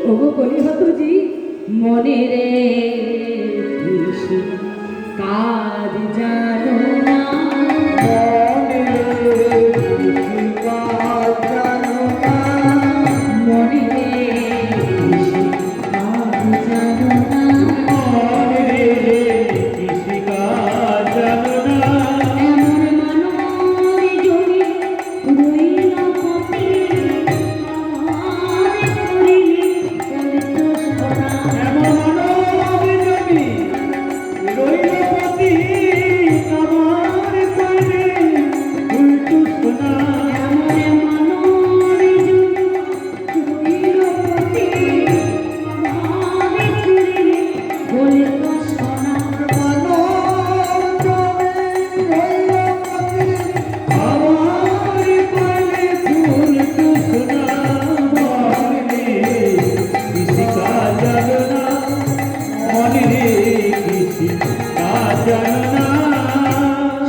ওগো কলিহতজি মনে রে কাজ জানো না, মনে কাজ জানো না, মনে রে কাজ জানো না, মনে কাজ জানো না। এমন মানব জমি রইল কপি আমার করিলে সন্তোষ করা। এমন মানব জমি রইল পতি আমার কইলে উল্টু শোনা। এমন মানব জমি রইল কপি আমার করিলে সন্তোষ করা।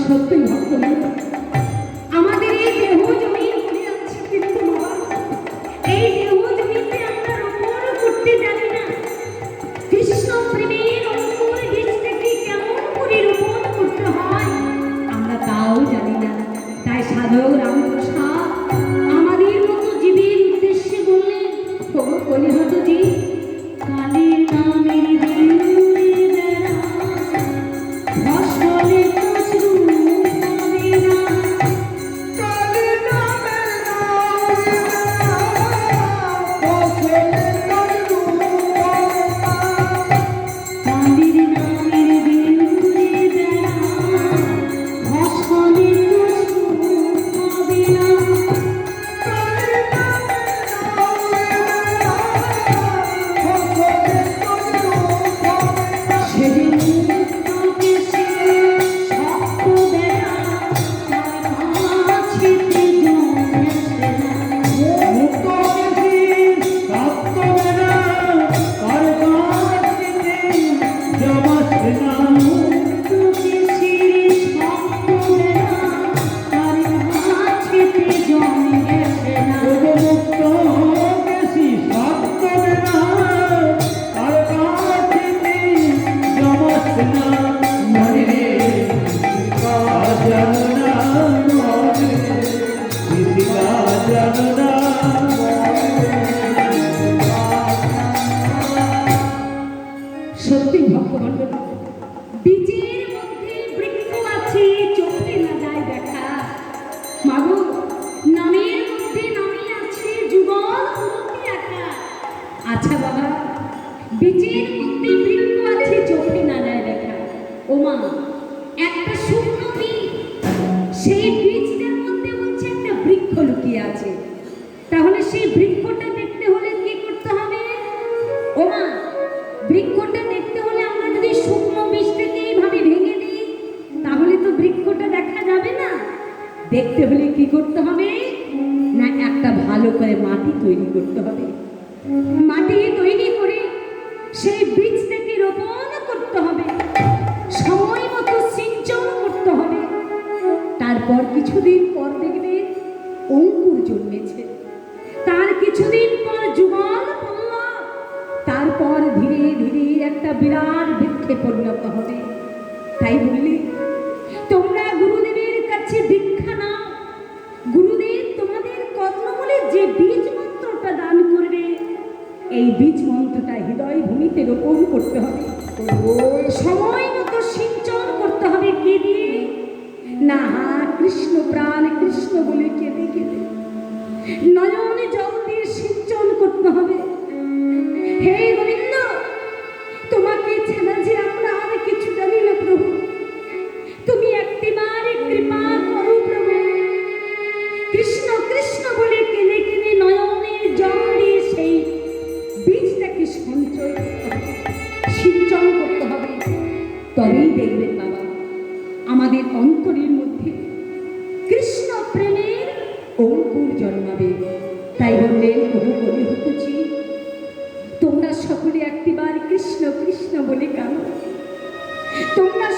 সত্যি ভক্তগণ, আমাদের এই দেহ জমি পড়ে আছে, কিন্তু বাবা এই দেহ জমিতে আমরা রোপণ করতে জানি না। কৃষ্ণ প্রেমের অঙ্কুর বীজটাকে কেমন করে রোপণ করতে হয় আমরা তাও জানি না। তাই সাধক রামপ্রসাদ আমাদের মতো জীবের উদ্দেশ্যে বললেন, ওগো কলিহতজি কালীর নামের দিনুরে বেড়া ফসলে কচরু হবে না, কালীর নামের দিনুরে বেড়া ফসলে কচরু হবে না। সেদিন মুক্তকে সে শক্ত বেড়া তার কাছেতে জমেছে না। মুক্তকে সে শক্ত বেড়া তার কাছেতে জমেছে না। সত্যি ভক্তমণ্ডলী, বীজের মধ্যে বৃক্ষ আছে, চোখে না যায় দেখা। মাগো নামের মধ্যে নামে আছে যুগল পুরুষে একা। আচ্ছা বাবা, বীজের মধ্যে বৃক্ষ আছে, চোখে না যায় দেখা। ও মা, একটা শুকনো বীজ, সেই বীজটার মধ্যে হচ্ছে একটা বৃক্ষ লুকিয়ে আছে। তাহলে সেই বৃক্ষটা দেখতে হলে কি করতে হবে? ও মা, বৃক্ষটা দেখতে হলে আমরা যদি শুকনো বীজটাকে এইভাবে ভেঙে দিই তাহলে তো বৃক্ষটা দেখা যাবে না। দেখতে হলে কি করতে হবে? না একটা ভালো করে মাটি তৈরি করতে হবে। মাটি তৈরি করে সেই বীজটাকে রোপণ করতে হবে, সময় মতো সিঞ্চন করতে হবে। তারপর কিছুদিন পর দেখবে অঙ্কুর জন্মেছে, তার কিছুদিন পর যুগল পড়ল, তারপর ধীরে ধীরে একটা বিরাট বৃক্ষে পরিণত হবে। তাই বললি তোমরা গুরুদেবের কাছে দীক্ষা নাও, গুরুদেব তোমাদের কর্ণমূলে যে বীজ মন্ত্রটা দান করবে এই বীজ মন্ত্রটা হৃদয় ভূমিতে রোপণ করতে হবে। সময় মতো সিঞ্চন করতে হবে। কে দিয়ে? না কৃষ্ণ প্রাণ কৃষ্ণ বলে কেঁদে কেঁদে নয়নে জল দিয়ে সিঞ্চন করতে হবে। হে গোবিন্দ, তোমাকে ছাড়া যে আমরা আর কিছু জানি না প্রভু, তুমি একটিবার কৃপা করো প্রভু। কৃষ্ণ কৃষ্ণ বলে কেঁদে কেঁদে নয়নের জল দিয়ে সেই বীজটাকে সঞ্চয় করতে হবে, সিঞ্চন করতে হবে। তবেই দেখবেন বাবা আমাদের অন্তরের মধ্যে কৃষ্ণ প্রেমের অঙ্কুর জন্মাবে। তাই বললেন, ওগো কলিহতজি তোমরা সকলে একটিবার কৃষ্ণ কৃষ্ণ বলে কাঁদো, তোমরা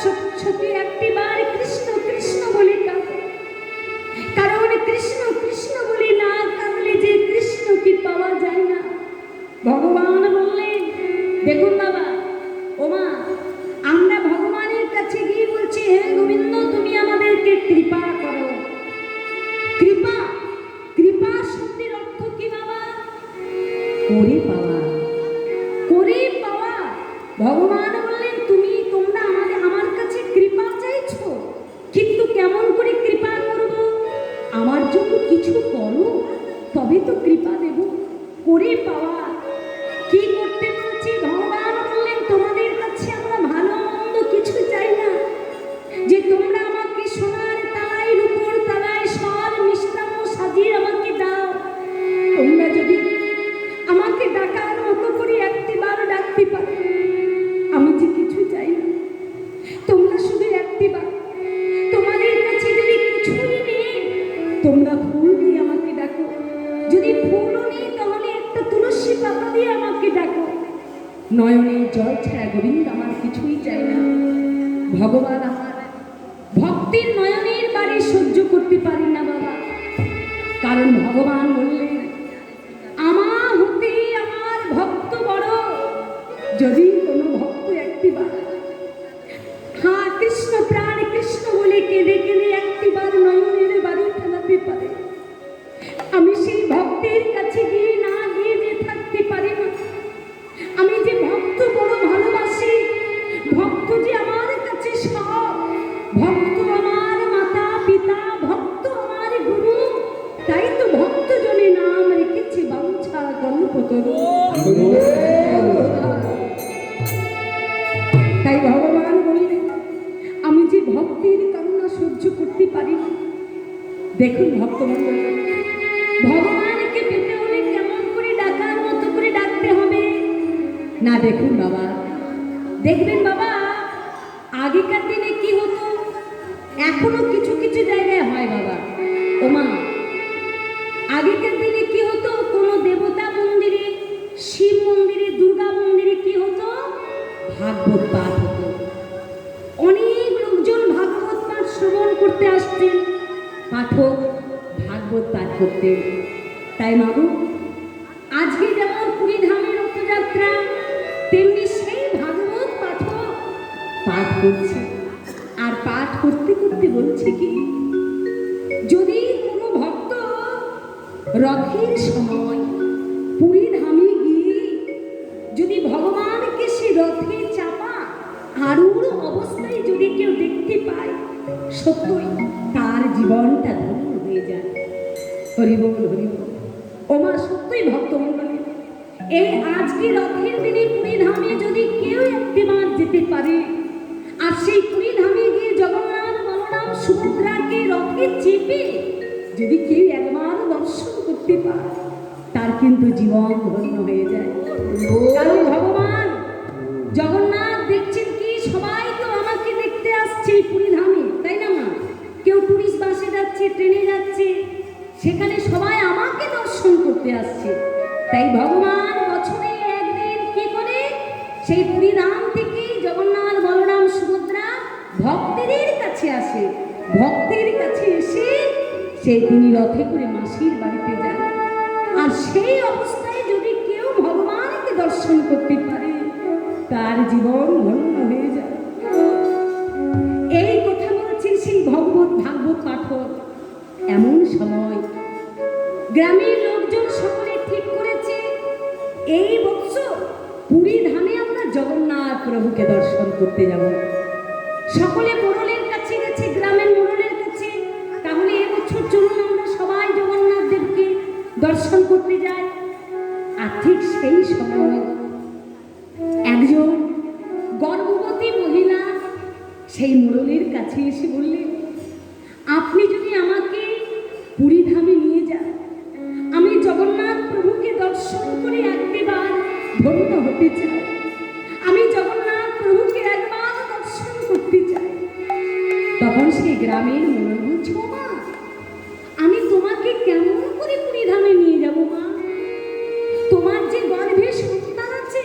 সকলে একটিবার কৃষ্ণ কৃষ্ণ বলে কাঁদো। কারণ কৃষ্ণ কৃষ্ণ বলে না কাঁদলে যে কৃষ্ণকে পাওয়া যায় না, ভগবান বললেন, দেখুন বাবা, ওমা, আমরা ভগবানের কাছে গিয়ে বলছি, হে গোবিন্দ, তুমি আমাদেরকে কৃপা করো। কৃপা, কৃপা শব্দের অর্থ কি বাবা? করে পাওয়া, করে পাওয়া। ভগবান বললেন, তোমরা আমার কাছে কৃপা চাইছো, কিন্তু কেমন করে কৃপা করব? আমার জন্য কিছু করো, তবে তো কৃপা দেব। করে পাওয়া, কি করতে বলছি? ভগবান বললেন, তোমাদের কাছে আমরা ভালো মন্দ কিছু চাই না, যে তোমরা আমাকে সোনার তালায়, রূপোর তালায় সব মিষ্টান্ন সাজিয়ে আমাকে দাও। তোমরা যদি আমাকে ডাকার মতো করে একটিবার ডাকতে পারো, আমি যে কিছু চাই না, তোমরা শুধু একটিবার, তোমাদের কাছে যদি কিছুই নেই, তোমরা ফুল দিয়ে আমাকে ডাকো। যদি ফুলও নেই, তাহলে একটা তুলসী পাতা দিয়ে আমাকে ডাকো। নয়নে জল ছাড়া গোবিন্দ আমার কিছুই চাই না। ভগবান আমার ভক্তির নয়নের বাড়ি সহ্য করতে পারি না বাবা, কারণ ভগবান বললেন, আমার হতে আমার ভক্ত বড়। যদি কোনো ভক্ত একটিবার হ্যাঁ কৃষ্ণ প্রাণ কৃষ্ণ বলে কেঁদে কেঁদে একটিবার নয়নের বাড়ি ফেলাতে পারে, আমি সেই ভক্তের কাছে গিয়ে না গিয়ে যে থাকতে পারি না। আমি যে ভক্ত বড় ভালোবাসি, ভক্ত যে আমার কাছে সব, ভক্ত আমার মাতা পিতা, ভক্ত আমার গুরু, তাই তো ভক্ত জনে নাম রেখেছি বাঞ্ছা কল্পতরু। তাই ভগবান বললেন, আমি যে ভক্তির কান্না সহ্য করতে পারি না। দেখুন ভক্তমণ্ডল, ভগবানকে পেতে হলে কেমন করে ডাকার মতো করে ডাকতে হবে না। দেখুন বাবা, দেখবেন বাবা, আগেকার দিনে কি হতো, এখনো কিছু কিছু জায়গায় হয় বাবা। ওমা, আগেকার দিনে কি হতো, কোনো দেবতা মন্দিরে, শিব মন্দিরে, দুর্গা মন্দিরে কি হতো, ভাগবত পাঠ হতো। অনেক লোকজন ভাগবত পাঠ শ্রবণ করতে আসতেন, পাঠক ভাগবত পাঠ করতেন। তাই মাগো, আজকে যেমন পুরী ধামের রথযাত্রা, তেমনি সেই ভাগবত পাঠক পাঠ করছে। আর পাঠ করতে করতে বলছে কি, যদি কোনো ভক্ত রথের সময় পুরী ধামে গিয়ে যদি ভগবানকে সে রথে চাপা আরূঢ় অবস্থায় যদি কেউ দেখতে পায়, সত্যই তার জীবনটা ধন্য হয়ে যায়। হরি বল, হরি বল। ওমা, সত্যই ভক্তমণ্ডলী, এই আজকে রথের দিনে পুরী ধামে যদি কেউ একটিবার যেতে পারে, আর সেই পুরী ধামে গিয়ে জগন্নাথ বলরাম সুভদ্রাকে রথে চেপে যদি কেউ একবার দর্শন করতে পারে, তার কিন্তু জীবন ধন্য হয়ে যায়। কারণ ভগবান জগন্নাথ দেখছেন কি, সবাই তো আমাকে দেখতে আসছে পুরী ধামে, তাই না মা? কেউ টুরিস্ট বাসে যাচ্ছে, ট্রেনে যাচ্ছে, সেখানে সবাই আমাকে দর্শন করতে আসছে। তাই ভগবান বছরে একদিন কি করে সেই পুরী ধাম থেকে জগন্নাথ বলরাম সুভদ্রা ভক্তদের কাছে আসে। ভক্তের কাছে এসে সেই তিনি রথে করে মাসির বাড়িতে যান। আর সেই অবস্থায় যদি কেউ ভগবানকে দর্শন করতে পারে, তার জীবন ধন্য হয়ে যায়। এই কথা বলছি সেই ভাগবত পাঠক। এমন সময় গ্রামের লোকজন সকলে ঠিক করেছে, এই বছর পুরী ধামে আমরা জগন্নাথ প্রভুকে দর্শন করতে যাব। সকলে মোড়লের কাছে গেছে, গ্রামের মোড়লের কাছে, তাহলে এবছর চলুন আমরা সবাই জগন্নাথ দেবকে দর্শন করতে যাই। আর ঠিক সেই সময় একজন গর্ভবতী মহিলা সেই মোড়লের কাছে এসে বললেন, আপনি যদি আমাকে পুরী ধামে নিয়ে যান, আমি জগন্নাথ প্রভুকে দর্শন করে একবার ধন্য হতে চাই, আমি জগন্নাথ প্রভুকে একবার দর্শন করতে চাই। তখন সেই গ্রামের মোড়ল বলছে, মা, আমি তোমাকে কেমন করে পুরী ধামে নিয়ে যাব মা? তোমার যে গর্ভে সন্তান আছে,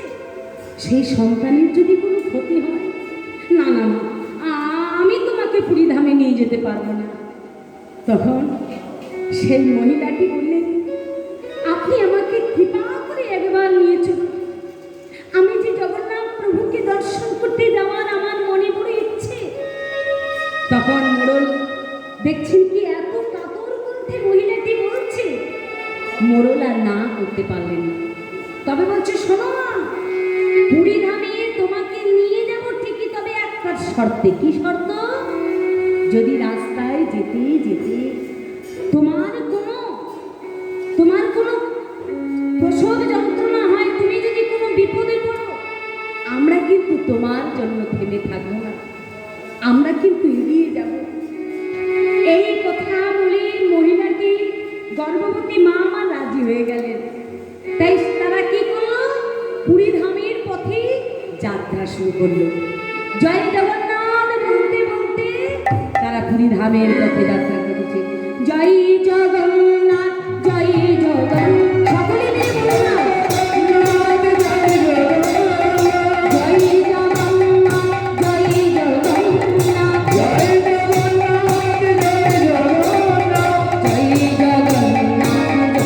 সেই সন্তানের যদি কোনো ক্ষতি হয়, না না মা, আমি তোমাকে পুরী ধামে নিয়ে যেতে পারবো না। তখন সেই মহিলাটি বললেন, আপনি আমাকে কৃপা করে একবার নিয়ে চলুন। করতে পারলেন না। তবে বলছে, শোনো না, পুরী ধামে তোমাকে নিয়ে যাব ঠিকই, তবে একটা শর্তে। কি শর্ত? যদি রাস্তায় যেতে যেতে তোমার কোনো প্রসব যন্ত্রণা হয়, তুমি যদি কোনো বিপদে পড়ো, আমরা কিন্তু তোমার জন্য থেমে থাকবো না, আমরা কিন্তু এগিয়ে যাব। এই কথা বলে মহিলাটি, গর্ভবতী মা আমার রাজি হয়ে গেলেন। তাই তারা কি করলো? পুরী ধামের পথে যাত্রা শুরু করলো। জয় জগন্নাথ বলতে বলতে তারা পুরী ধামের পথে যাত্রা করেছে। জয় জগন্নাথ, জয় জগন্নাথ, সকলে মিলে বলো না, জয় জগন্নাথ, জয় জগন্নাথ, জয় জগন্নাথ, জয় জগন্নাথ, জয়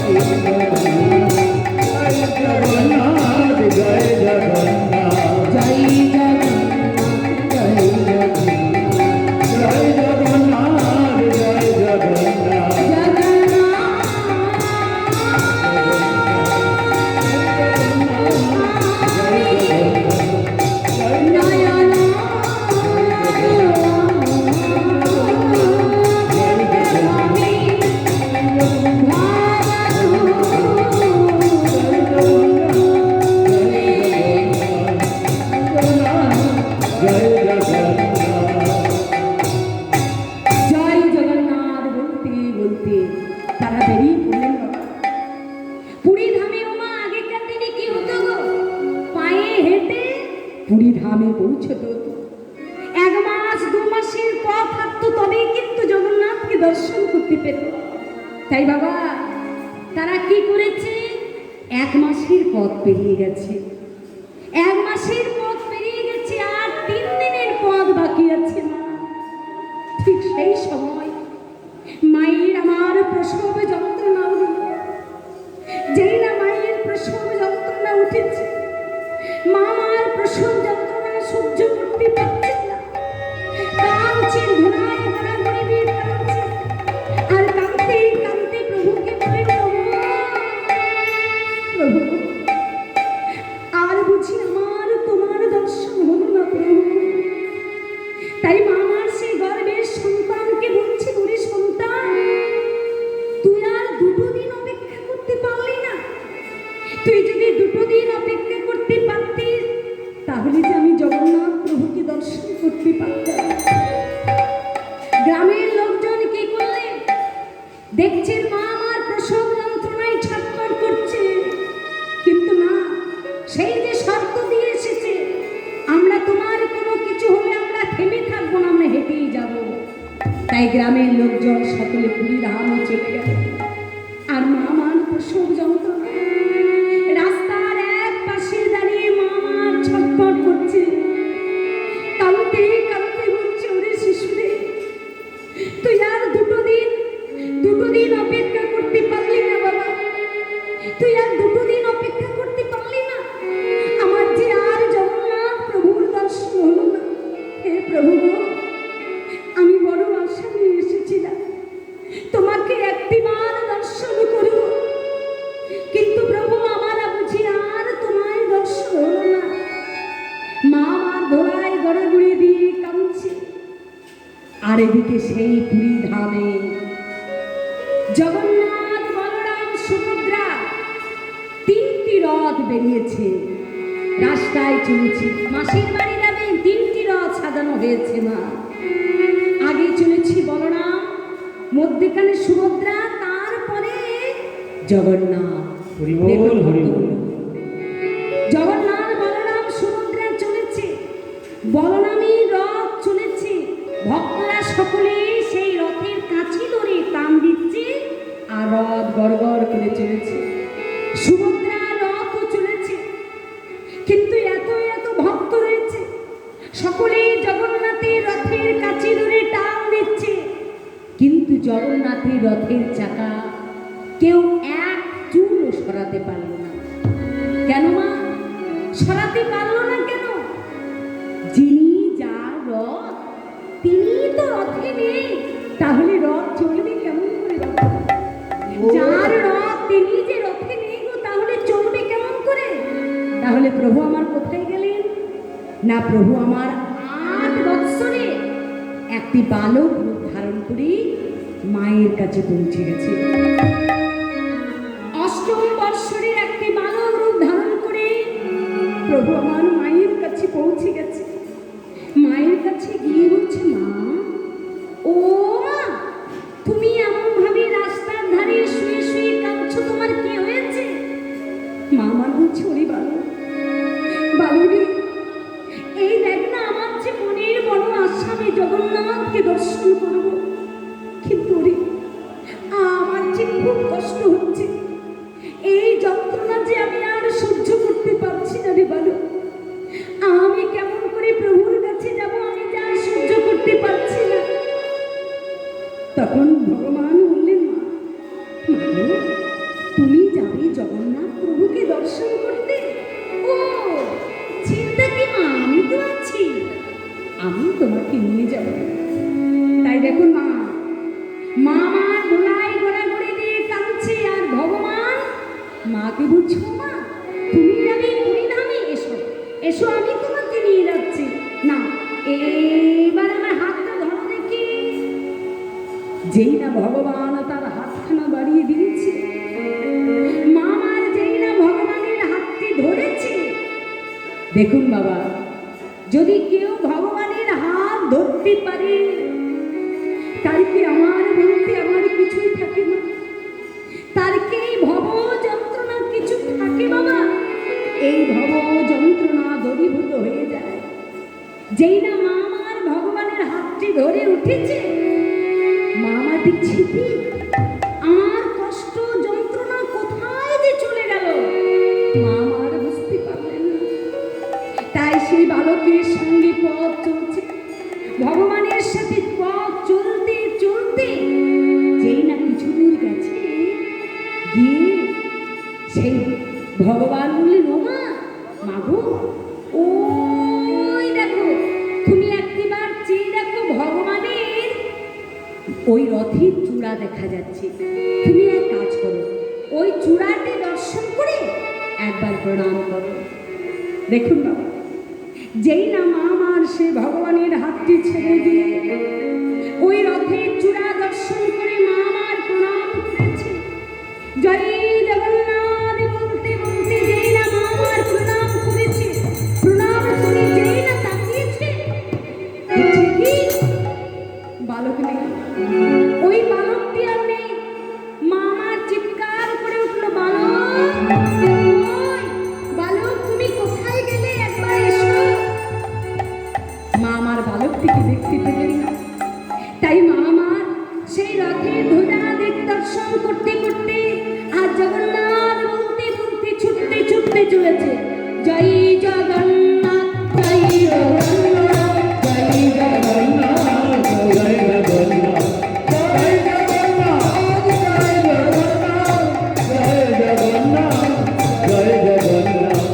পুরী ধামে পৌঁছতে হতো। 1 মাস 2 মাসের পথ থাকতো, তবেই কিন্তু জগন্নাথকে দর্শন করতে পেত। তাই বাবা, তারা কি করেছে? 1 মাসের পথ পেরিয়ে গেছে, 1 মাসের পথ পেরিয়ে গেছে, আর 3 দিনের পথ বাকি আছে। মা, ঠিক সেই সময় মায়ের আমার প্রসব যন্ত্রণা উঠল। যেই না মায়ের প্রসব যন্ত্রণা উঠেছে, মা আমার প্রসব যন্ত্রণা সহ্য করতে পারছে না, কাঁদছে, ধুলায় গড়াগড়ি দিয়ে কাঁদছে। আর কাঁদতে কাঁদতে প্রভুকে বলে, প্রভু, আর বুঝি আমার তোমার দর্শন হলো না প্রভু। তাই মা আমার সেই গর্ভের সন্তানকে বলছে, ওরে সন্তান, তুই আর 2 দিন অপেক্ষা করতে পারলি না? তুই যদি 2 দিন অপেক্ষা করতে পারতিস, তাহলে যে আমি জগন্নাথ প্রভুকে দর্শন করতে পারতাম। গ্রামের লোকজন কি করলেন? দেখছেন মা আমার প্রসব যন্ত্রণায় ছটফট করছে, কিন্তু না, সেই যে শর্ত দিয়ে এসেছে, আমরা তোমার কোনো কিছু হলে আমরা থেমে থাকবো না, আমরা হেঁটেই যাব। তাই গ্রামের লোকজন সকলে পুরী ধামে চলে গেল। আর মা আমার প্রসব যন্ত্রণা, রাস্তার এক পাশে দাঁড়িয়ে মা আমার ছটফট করছে, কাঁদতে কাঁদতে বলছে, ওরে শিশুরে, তুই আর 2 দিন অপেক্ষা করতে পারলি না বাবা? তুই আর 2 দিন অপেক্ষা করতে পারলি না? আমার যে আর জগন্নাথ প্রভুর দর্শন হলো না। হে প্রভু, আমি বড় আশা নিয়ে এসেছিলাম তোমাকে একটিবার দর্শন করব, কিন্তু প্রভু আমার বুঝি আর তোমায় দর্শন হলো না। মা আমার ধোলায় গড়াগড়ি দিয়ে কাঁদছে। আর এদিকে সেই পুরী ধামে জগন্নাথ, বলরাম, সুভদ্রা 3টি রথ বেরিয়েছে, রাস্তায় চলেছে। মাসির বাড়ি যাবেন, 3টি রথ সাজানো হয়েছে। মা আগে চলেছি বলরাম, মধ্যখানে সুভদ্রা, তারপরে জগন্নাথ। হরি বল, হরি বল। জগন্নাথ, বলরাম, সুভদ্রা চলেছে, বলরামী রথ চলেছে। ভক্তরা সকলে সেই রথের কাছে ধরে টান দিচ্ছে, আর রথ গড়গড় করে চলেছে। সুভদ্রা রথও চলেছে, কিন্তু এত এত ভক্ত রয়েছে, সকলেই জগন্নাথের রথের কাছে ধরে টান দিচ্ছে, কিন্তু জগন্নাথের রথের চাকা কেউ এক চুলও সরাতে পারল না। কেন মা সরাতে পারলো না? কেন? যিনি যার রথ, তিনি তো রথে নেই, তাহলে রথ চলবে কেমন করে? যার রথ তিনি যে রথে নেই গো, তাহলে তাহলে প্রভু আমার কোথায় গেলেন? না, প্রভু আমার 8 বৎসরে একটি বালক রূপ ধারণ করে মায়ের কাছে পৌঁছে গেছে। 8ম বৎসরের একটি বালক রূপ ধারণ করে প্রভু আমার মায়ের কাছে পৌঁছে গেছে। মায়ের কাছে গিয়ে বলছে, মা, ও মা, তুমি এমন ভাবে রাস্তার ধারে শুয়ে শুয়ে কাঁদছো, তোমার কি হয়েছে? মা আমার বলছে, ওরে বালক, বালুরে, এই দেখ না, আমার যে মনের বড় আশা, আমি জগন্নাথকে দর্শন করব, কিন্তু রে আমার যে খুব কষ্ট হচ্ছে, এই যন্ত্রণা যে আমি আর সহ্য করতে পারছি না রে বালক, আমি কেমন করে প্রভুর কাছে যাব, আমি যা সহ্য করতে পারছি না। তখন ভগবান বললেন, মা, মাগো, তুমি যাবে জগন্নাথ প্রভুকে দর্শন করতে? ও চিন্তা কি মা, আমি তো আছি, আমি তোমাকে নিয়ে যাব। তাই দেখুন মা, মা আমার গোলায় গোড়াগড়ি দিয়ে কাঁদছে, আর ভগবান মাকে বলছো, মা, তুমি যাবে পরিধামে, এসো এসো, আমি তোমাকে নিয়ে যাচ্ছি। না, এইবার আমার হাতটা ধরো দেখি। যেই না ভগবান তার হাতখানা বাড়িয়ে দিয়েছে, মা আমার যেই না ভগবানের হাতটি ধরেছে। দেখুন বাবা, যদি কেউ ভগবানের হাত ধরতে পারে, তার কি আমার বলতে আমার কিছুই থাকে না? তার কি এই ভব যন্ত্রণা কিছু থাকে বাবা? এই ভব যন্ত্রণা দূরীভূত হয়ে যায় যেই না মা আমার ভগবানের হাতটি ধরে উঠেছে। মা আমার দেখছি কি আমার কষ্ট যন্ত্রণা কোথায় যে চলে গেল, মা আমার বুঝতে পারলেন না। তাই সেই বালকের সঙ্গে পথ চলছে, ভগবানের সাথে পথ চলতে চলতে যেই না কিছু দূর গেছে, গিয়ে সেই ভগবান বললেন, ও মা, মাগো, ওই দেখো, তুমি একটিবার চেয়ে দেখো, ভগবানের ওই রথের চূড়া দেখা যাচ্ছে। তুমি এক কাজ করো, ওই চূড়াটি দর্শন করে একবার প্রণাম করো। দেখুন বাবা, যেই না মা আমার সে ভগবানের হাতটি ছেড়ে দিয়ে ওই রথের চূড়া দর্শন করে মা আমার প্রণাম করেছে। জয় জগন্নাথ বলতে বলতে যেই না মা আমার প্রণাম করেছে, প্রণাম করে যেই না তাকিয়েছে, দেখছে কি বালক নেই। ওই বালকটি আর নেই। মা আমার চিৎকার করে উঠল, বালক, ওই বালক, তুমি কোথায় গেলে? একবার এসো। মা আমার বালকটিকে দেখতে পেলেন না। তাই মা আমার সেই রথের ধ্বজা দর্শন করতে করতে আর জগন্নাথ বলতে বলতে ছুটতে ছুটতে চলেছে। জয় জগন্নাথ, জয় জগন্নাথ, জয় জগন্নাথ, জয় জগন্নাথ, জয় জগন্নাথ, জয় জগন্নাথ, জয় জগন্নাথ,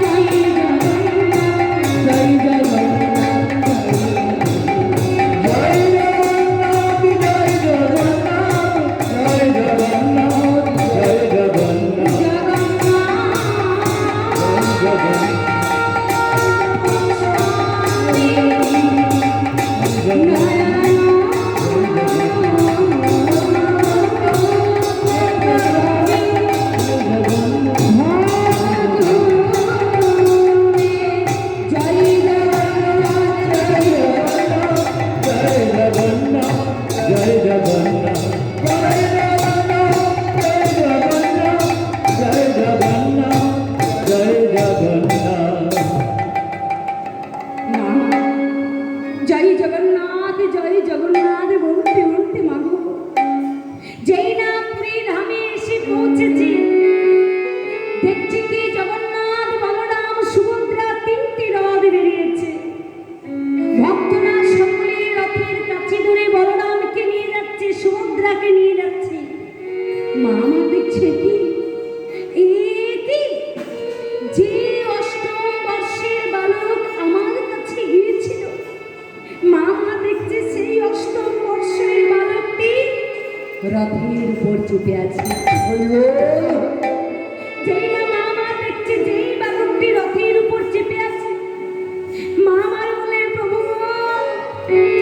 জয় জগন্নাথ, জয় জগন্নাথ, জয় জগন্নাথ, জয় জগন্নাথ বলতে বলতে মাগো যেই না পুরী ধামে এসে পৌঁছেছে, দেখছি কি জগন্নাথ, বলরাম, সুভদ্রা 3টি রথ বেরিয়েছে। ভক্তরা সকলে রথের কাছে ধরে বলরামকে নিয়ে যাচ্ছে, সুভদ্রাকে নিয়ে যাচ্ছে। মা আমার দেখছে কি যে 8ম বর্ষের বালক আমার কাছে গিয়েছিল, মা আমার দেখছে সেই 8ম বর্ষের বালকটি রথের উপর চেপে আছে। যেই না মা আমার জয়